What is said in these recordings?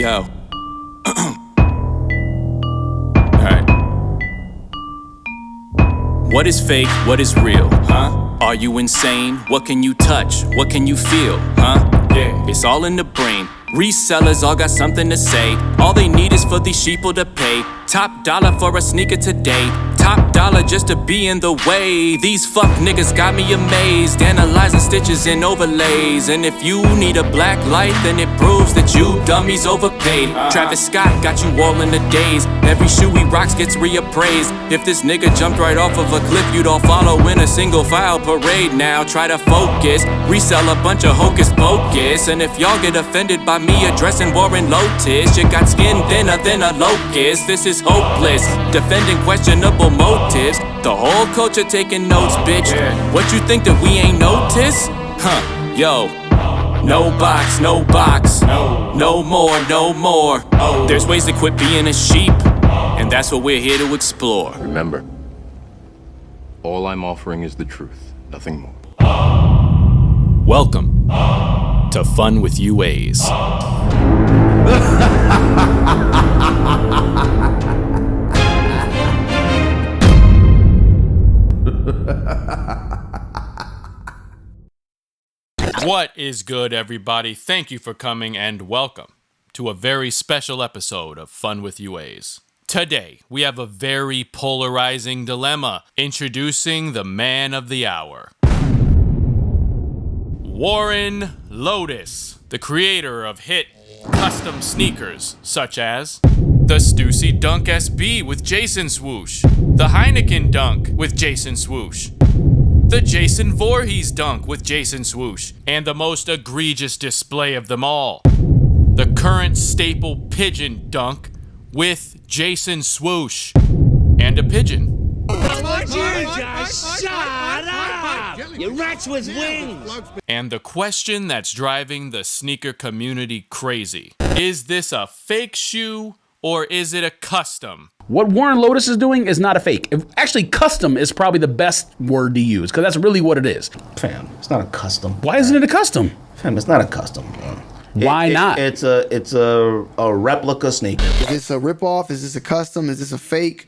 Yo. Alright. What is fake? What is real? Huh? Are you insane? What can you touch? What can you feel? Huh? Yeah. It's all in the brain. Resellers all got something to say. All they need is for these sheeple to pay. Top dollar for a sneaker today. Top dollar just to be in the way. These fuck niggas got me amazed. Analyzing stitches and overlays. And if you need a black light, then it proves that you dummies overpaid. Travis Scott got you all in the daze. Every shoe he rocks gets reappraised. If this nigga jumped right off of a cliff, you'd all follow in a single file parade. Now try to focus. Resell a bunch of hocus pocus. And if y'all get offended by me addressing Warren Lotas, you got skin thinner than a locust. This is hopeless, defending questionable motives. The whole culture taking notes, bitch. What you think that we ain't noticed? Huh, yo. No box, no box. No more, no more. There's ways to quit being a sheep, and that's what we're here to explore. Remember, all I'm offering is the truth, nothing more. Welcome to Fun with UAs. What is good, everybody? Thank you for coming and welcome to a very special episode of Fun with UAs. Today, we have a very polarizing dilemma, introducing the man of the hour. Warren Lotas, the creator of hit custom sneakers such as the Stussy Dunk SB with Jason swoosh, the Heineken Dunk with Jason swoosh, the Jason Voorhees Dunk with Jason swoosh, and the most egregious display of them all, the current staple Pigeon Dunk with Jason swoosh and a pigeon. Shut up! You rats with wings! And the question that's driving the sneaker community crazy. Is this a fake shoe or is it a custom? What Warren Lotas is doing is not a fake. Actually, custom is probably the best word to use, because that's really what it is. Fam, it's not a custom. Why isn't it a custom? Fam, it's not a custom. Why not? It's a replica sneaker. Is this a ripoff? Is this a custom? Is this a fake?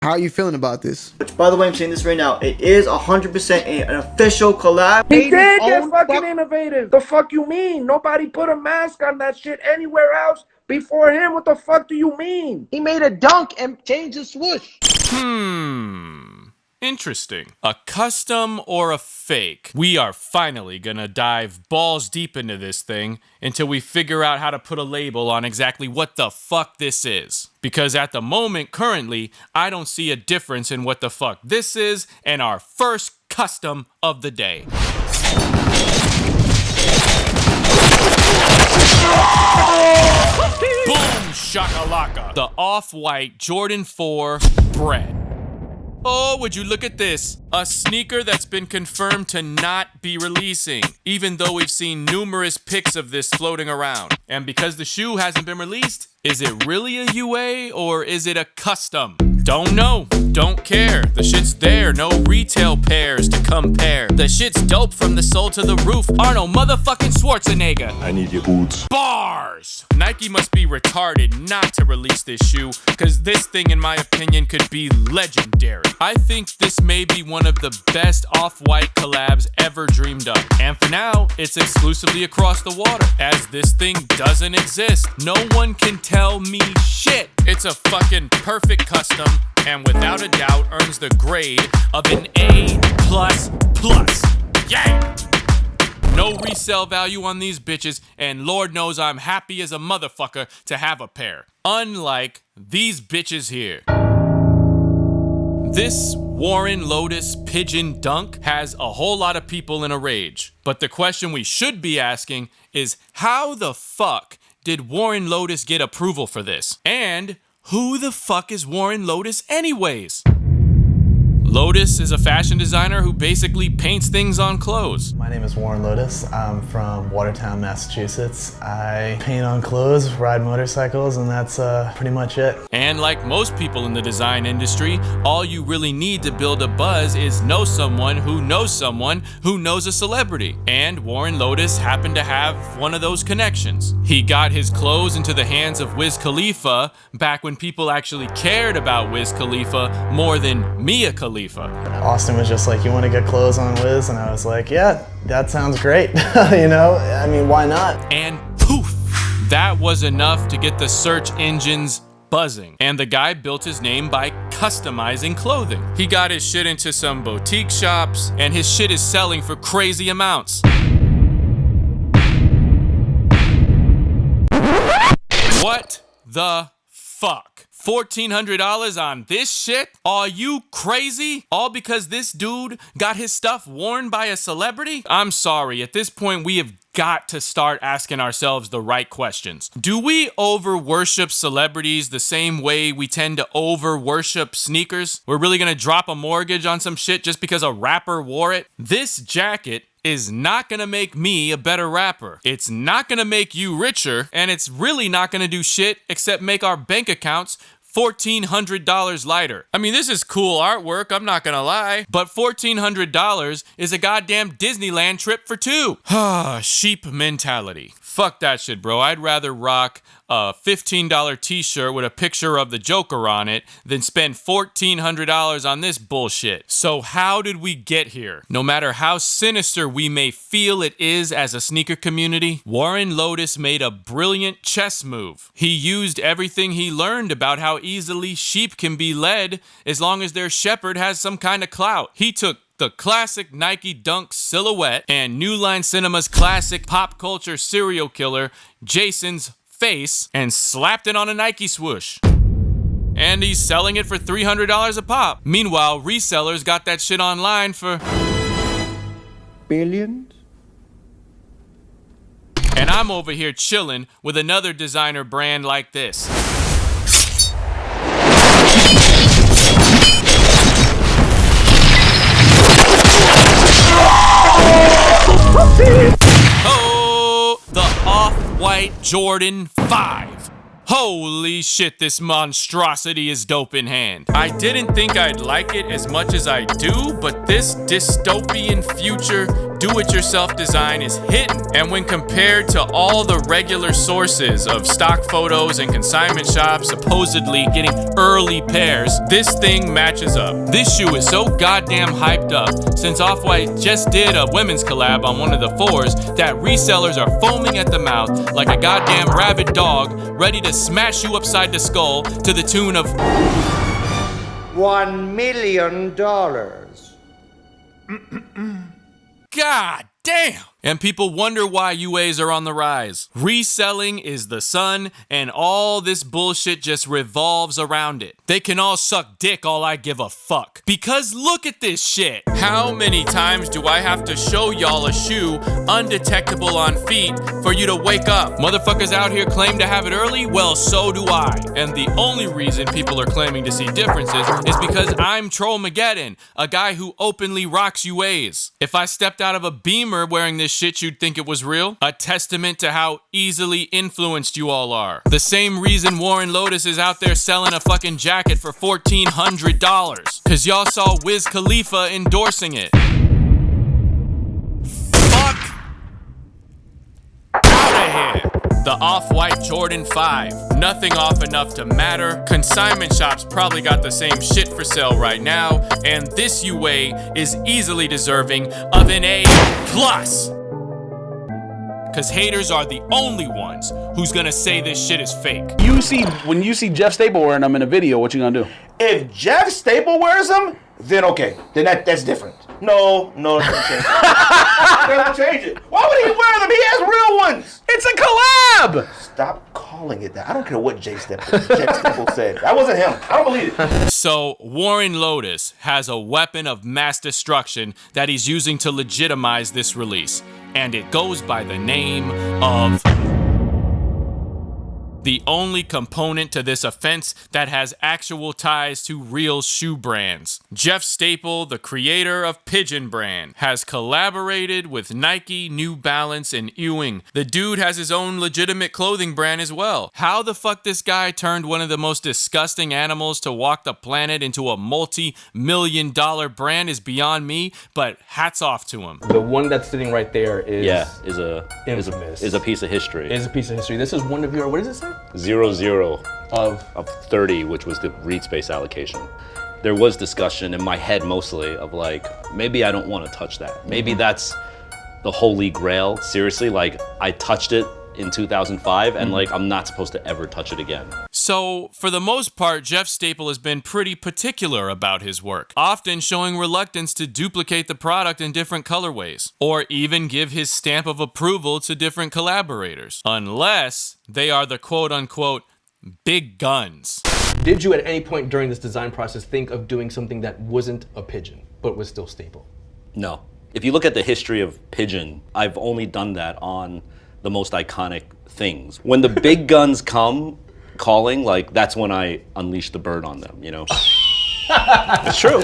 How are you feeling about this? Which, by the way, I'm saying this right now. It is 100% an official collab. He did get fucking innovative. The fuck you mean? Nobody put a mask on that shit anywhere else before him. What the fuck do you mean? He made a dunk and changed the swoosh. Interesting. A custom or a fake? We are finally gonna dive balls deep into this thing until we figure out how to put a label on exactly what the fuck this is. Because at the moment, currently, I don't see a difference in what the fuck this is and our first custom of the day. Boom shakalaka. The off-white Jordan 4 Bread. Oh, would you look at this? A sneaker that's been confirmed to not be releasing, even though we've seen numerous pics of this floating around. And because the shoe hasn't been released, is it really a UA or is it a custom? Don't know, don't care. The shit's there, no retail pairs to compare. The shit's dope from the sole to the roof. Arnold motherfucking Schwarzenegger. I need your boots. Bars! Nike must be retarded not to release this shoe, cause this thing in my opinion could be legendary. I think this may be one of the best off-white collabs ever dreamed of. And for now, it's exclusively across the water, as this thing doesn't exist. No one can tell me shit. It's a fucking perfect custom, and without a doubt earns the grade of an A++. Yeah! No resale value on these bitches, and Lord knows I'm happy as a motherfucker to have a pair. Unlike these bitches here. This Warren Lotas Pigeon Dunk has a whole lot of people in a rage. But the question we should be asking is, how the fuck did Warren Lotas get approval for this? And who the fuck is Warren Lotas anyways? Lotas is a fashion designer who basically paints things on clothes. My name is Warren Lotas. I'm from Watertown, Massachusetts. I paint on clothes, ride motorcycles, and that's pretty much it. And like most people in the design industry, all you really need to build a buzz is know someone who knows a celebrity. And Warren Lotas happened to have one of those connections. He got his clothes into the hands of Wiz Khalifa back when people actually cared about Wiz Khalifa more than Mia Khalifa. Austin was just like, you want to get clothes on Wiz? And I was like, yeah, that sounds great. You know, I mean, why not? And poof, that was enough to get the search engines buzzing. And the guy built his name by customizing clothing. He got his shit into some boutique shops, and his shit is selling for crazy amounts. What the fuck? $1,400 on this shit? Are you crazy? All because this dude got his stuff worn by a celebrity? I'm sorry, at this point we have got to start asking ourselves the right questions. Do we over-worship celebrities the same way we tend to over-worship sneakers? We're really gonna drop a mortgage on some shit just because a rapper wore it? This jacket is not gonna make me a better rapper. It's not gonna make you richer, and it's really not gonna do shit except make our bank accounts $1,400 lighter. I mean, this is cool artwork, I'm not gonna lie, but $1,400 is a goddamn Disneyland trip for two. Sheep mentality. Fuck that shit, bro. I'd rather rock a $15 t-shirt with a picture of the Joker on it than spend $1,400 on this bullshit. So how did we get here? No matter how sinister we may feel it is as a sneaker community, Warren Lotas made a brilliant chess move. He used everything he learned about how easily sheep can be led as long as their shepherd has some kind of clout. He took the classic Nike Dunk silhouette and New Line Cinema's classic pop culture serial killer, Jason's face, and slapped it on a Nike swoosh. And he's selling it for $300 a pop. Meanwhile, resellers got that shit online for billions. And I'm over here chilling with another designer brand like this. Oh, the Off-White Jordan 5. Holy shit, this monstrosity is dope in hand. I didn't think I'd like it as much as I do, but this dystopian future do-it-yourself design is hitting. And when compared to all the regular sources of stock photos and consignment shops supposedly getting early pairs, this thing matches up. This shoe is so goddamn hyped up since Off-White just did a women's collab on one of the fours that resellers are foaming at the mouth like a goddamn rabid dog ready to smash you upside the skull to the tune of $1 million. God damn! And people wonder why UAs are on the rise. Reselling is the sun, and all this bullshit just revolves around it. They can all suck dick, all I give a fuck. Because look at this shit. How many times do I have to show y'all a shoe undetectable on feet for you to wake up? Motherfuckers out here claim to have it early? Well, so do I. And the only reason people are claiming to see differences is because I'm Trollmaggedon, a guy who openly rocks UAs. If I stepped out of a Beamer wearing this shit, you'd think it was real. A testament to how easily influenced you all are. The same reason Warren Lotas is out there selling a fucking jacket for $1,400. Cause y'all saw Wiz Khalifa endorsing it. Fuck outta here. The Off-White Jordan 5. Nothing off enough to matter. Consignment shops probably got the same shit for sale right now. And this UA is easily deserving of an A+. Cause haters are the only ones who's gonna say this shit is fake. When you see Jeff Staple wearing them in a video, what you gonna do? If Jeff Staple wears them, then okay. Then that's different. No, it doesn't change it. It doesn't change it. Why would he wear them? He has real ones. It's a collab! Stop calling it that. I don't care what Jeff Staple said. That wasn't him. I don't believe it. So Warren Lotas has a weapon of mass destruction that he's using to legitimize this release. And it goes by the name of the only component to this offense that has actual ties to real shoe brands. Jeff Staple, the creator of Pigeon Brand, has collaborated with Nike, New Balance, and Ewing. The dude has his own legitimate clothing brand as well. How the fuck this guy turned one of the most disgusting animals to walk the planet into a multi-million-dollar brand is beyond me, but hats off to him. The one that's sitting right there is is a infamous. Is a piece of history. Is a piece of history. This is one of your, what does it say? 0-0 Of 30, which was the read space allocation. There was discussion in my head mostly of like, maybe I don't want to touch that. Maybe that's the holy grail. Seriously, like I touched it in 2005 and like I'm not supposed to ever touch it again. So, for the most part, Jeff Staple has been pretty particular about his work, often showing reluctance to duplicate the product in different colorways, or even give his stamp of approval to different collaborators, unless they are the quote-unquote big guns. Did you at any point during this design process think of doing something that wasn't a pigeon, but was still Staple? No. If you look at the history of Pigeon, I've only done that on the most iconic things. When the big guns come calling, like that's when I unleash the bird on them, you know? It's true.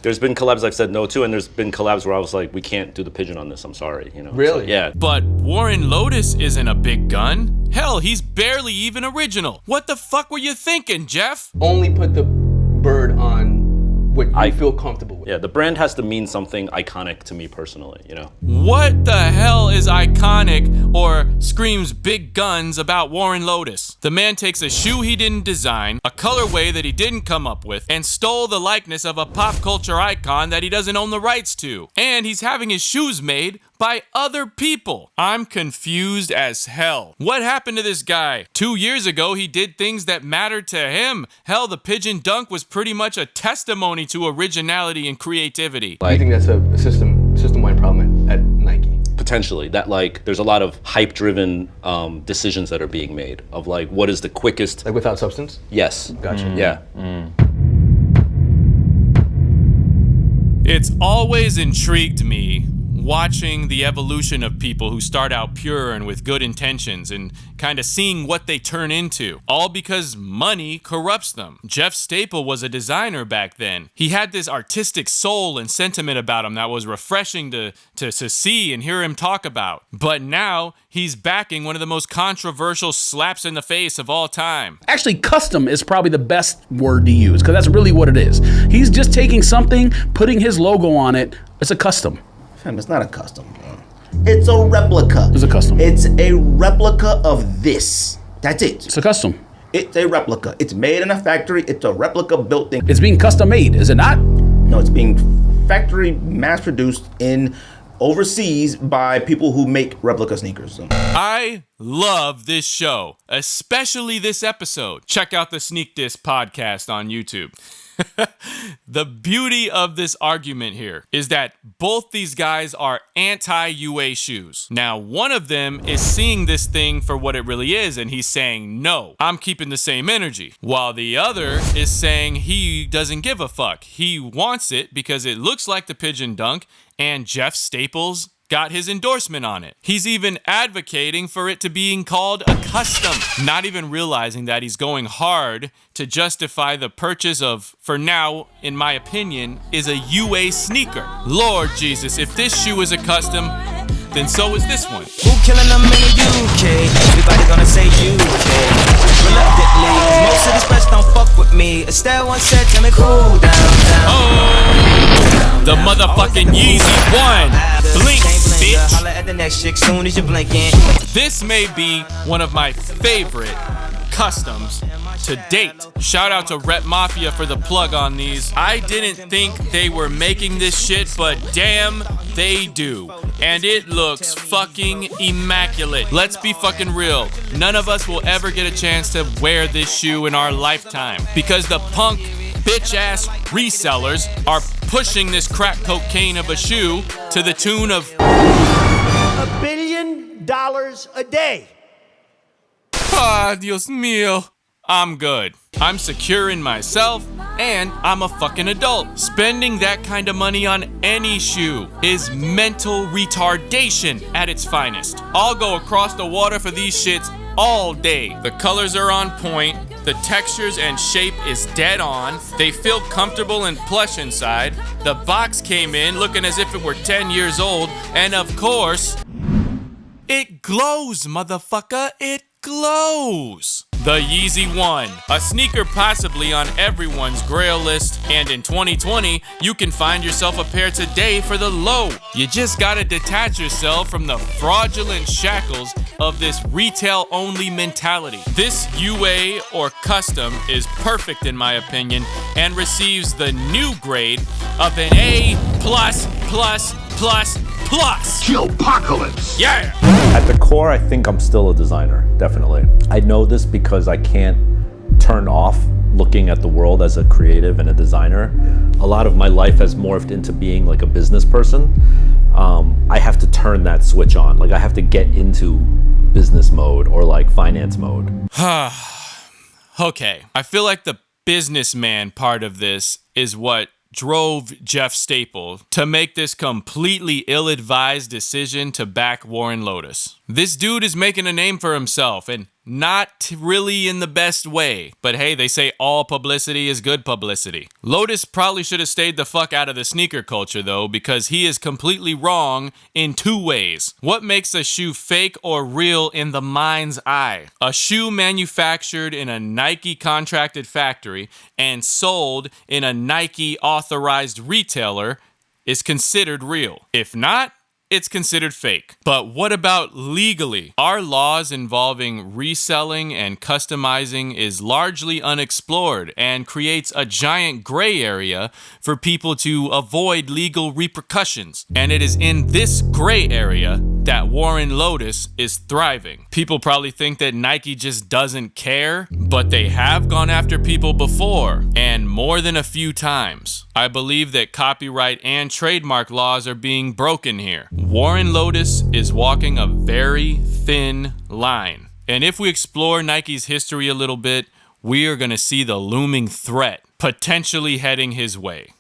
There's been collabs I've said no to, and there's been collabs where I was like, we can't do the pigeon on this, I'm sorry, you know? Really? So, yeah. But Warren Lotas isn't a big gun. Hell, he's barely even original. What the fuck were you thinking, Jeff? Only put the bird on what I feel comfortable with. Yeah, the brand has to mean something iconic to me personally, you know? What the hell is iconic or screams big guns about Warren Lotas? The man takes a shoe he didn't design, a colorway that he didn't come up with, and stole the likeness of a pop culture icon that he doesn't own the rights to. And he's having his shoes made by other people. I'm confused as hell. What happened to this guy? 2 years ago, he did things that mattered to him. Hell, the pigeon dunk was pretty much a testimony to originality and creativity. Do you think that's a system-wide problem at Nike? Potentially, that like, there's a lot of hype-driven decisions that are being made of like, what is the quickest? Like without substance? Yes. Gotcha. Yeah. It's always intrigued me watching the evolution of people who start out pure and with good intentions and kind of seeing what they turn into, all because money corrupts them. Jeff Staple was a designer back then. He had this artistic soul and sentiment about him that was refreshing to see and hear him talk about. But now he's backing one of the most controversial slaps in the face of all time. Actually, custom is probably the best word to use because that's really what it is. He's just taking something, putting his logo on it. It's a custom. Fam, it's not a custom. It's a replica. It's a custom. It's a replica of this. That's it. It's a custom. It's a replica. It's made in a factory. It's a replica built thing. It's being custom made, is it not? No, it's being factory mass produced in overseas by people who make replica sneakers. I love this show, especially this episode. Check out the Sneak This podcast on YouTube. The beauty of this argument here is that both these guys are anti-UA shoes. Now, one of them is seeing this thing for what it really is, and he's saying, no, I'm keeping the same energy. While the other is saying he doesn't give a fuck. He wants it because it looks like the pigeon dunk, and Jeff Staples got his endorsement on it. He's even advocating for it to being called a custom, not even realizing that he's going hard to justify the purchase of, for now, in my opinion, is a UA sneaker. Lord Jesus, if this shoe is a custom, then so is this one. Who killing them in the UK? Everybody gonna say UK. Reluctantly, most of these press don't fuck with me. Estelle once said, tell me cool down. The motherfucking Yeezy one. Blink, bitch. Holla at the next chick soon as you're blinking. This may be one of my favorite customs to date. Shout out to Rep Mafia for the plug on these. I didn't think they were making this shit, but damn, they do. And it looks fucking immaculate. Let's be fucking real. None of us will ever get a chance to wear this shoe in our lifetime because the punk bitch-ass resellers are pushing this crack cocaine of a shoe to the tune of $1 billion a day. Ah, Dios mío. I'm good. I'm secure in myself, and I'm a fucking adult. Spending that kind of money on any shoe is mental retardation at its finest. I'll go across the water for these shits all day. The colors are on point, the textures and shape is dead on, they feel comfortable and plush inside, the box came in looking as if it were 10 years old, and of course, it glows, motherfucker, it glows. The Yeezy 1, a sneaker possibly on everyone's grail list, and in 2020, you can find yourself a pair today for the low. You just gotta detach yourself from the fraudulent shackles of this retail-only mentality. This UA or custom is perfect in my opinion, and receives the new grade of an A+++++. Chillpocalypse! Yeah! At the core, I think I'm still a designer, definitely. I know this because I can't turn off looking at the world as a creative and a designer. A lot of my life has morphed into being like a business person. I have to turn that switch on. Like I have to get into business mode or like finance mode. Okay, I feel like the businessman part of this is what drove Jeff Staple to make this completely ill-advised decision to back Warren Lotas. This dude is making a name for himself, and not really in the best way. But hey, they say all publicity is good publicity. Lotas probably should have stayed the fuck out of the sneaker culture though, because he is completely wrong in two ways. What makes a shoe fake or real in the mind's eye? A shoe manufactured in a Nike contracted factory and sold in a Nike authorized retailer is considered real. If not, it's considered fake. But what about legally? Our laws involving reselling and customizing is largely unexplored and creates a giant gray area for people to avoid legal repercussions. And it is in this gray area that Warren Lotas is thriving. People probably think that Nike just doesn't care, but they have gone after people before, and more than a few times. I believe that copyright and trademark laws are being broken here. Warren Lotas is walking a very thin line. And if we explore Nike's history a little bit, we are going to see the looming threat potentially heading his way.